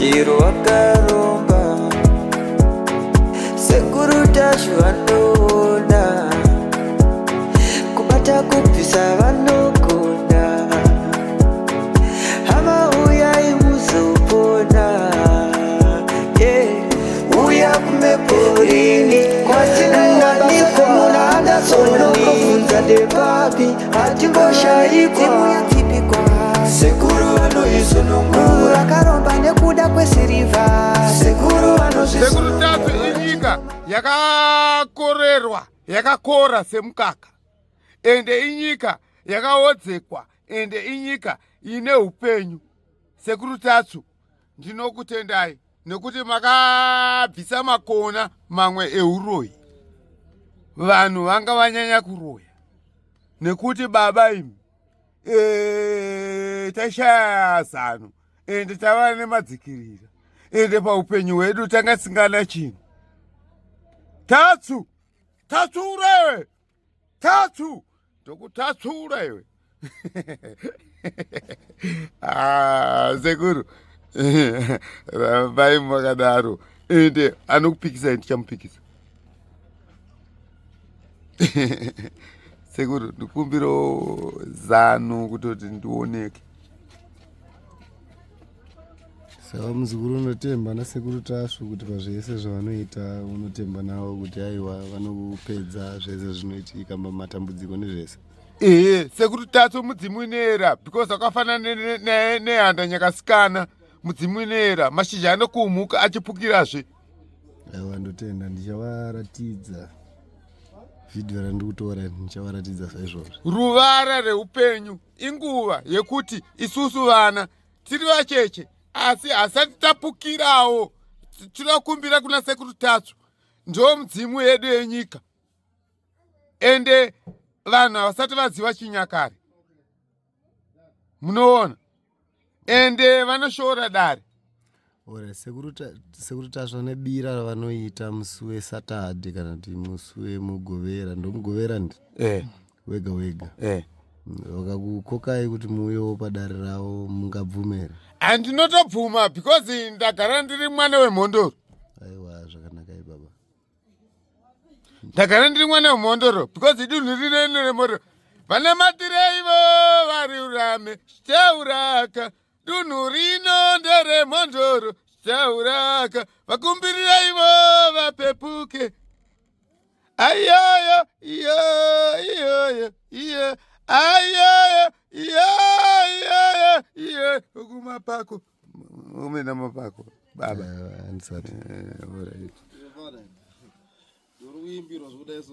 chiro wakaromba sekuru tacho vanoona kubata kubvisa vanogona hama uyai muzopona uya kumeporini kwatinowanikwa muna adasonokovunza ndepapi hatingoshaikwa sekuru vanoisonongura akaromba nekuda kwesirivha sekuru sekuru tatu inyika yakakorerwa yakakora semukaka ende inyika yakaodzekwa ende inyika ine upenyu. Sekuru tatu ndinokutendai nekuti makabvisa makona mamwe euroyi. Vanhu vanga vanyanya kuroya nekuti baba imi tashaya zano ende tava nemadzikirira ende paupenyu hwedu tanga tisingana chinhu. Tatsura iwe ndokutatsura iwe sekuru rambai makadaro ende anokupikisa ndichamupikisa. Sekuru ndikumbiro zano kutoti ndioneke. Saka muzukuru unotemba nasekuru tasvo kuti pazvese zvavanoita unotemba navo kuti aiwa vanokupedza zvese zvinoitika matambudziko nezvese. Sekuru tatu mudzimu inoera because akafanana nehanda nyakasikana. Mudzimu inoera mashizha anokuumuka achipukirazve. Aiwa ndotenda ndichavaratidza vhidhiyo randikutora ndichavaratidza saizvozvo. Ruvara reupenyu inguva yekuti isusu vana tiri vacheche asi hasati tapukirawo. Tinokumbira kuna sekuru tatu ndo mudzimu yedu yenyika ende vanhu havasati vaziva chinyakare munoona ende vanoshora dare. Ora sekuru tasvo nebira ravanoita musi wesatadhe kana kuti musi wemugovera ndomugovera ndi wega wega vakakukokai kuti muuyewo padare ravo mungabvumera? Handinotobvuma because ndagara ndiri mwana wemhondoro. Aiwa zvakanaka ibaba. Ndagara ndiri mwana wemhondoro because idunhu rinene remhondoro vana matireivo vari urame chitauraka dunhu rino nderemhondoro chitauraka vakumbiriraivo vapepuke ayoyo iyoyo ayoyo iyoyo kumapako umena mapako baba Andisati.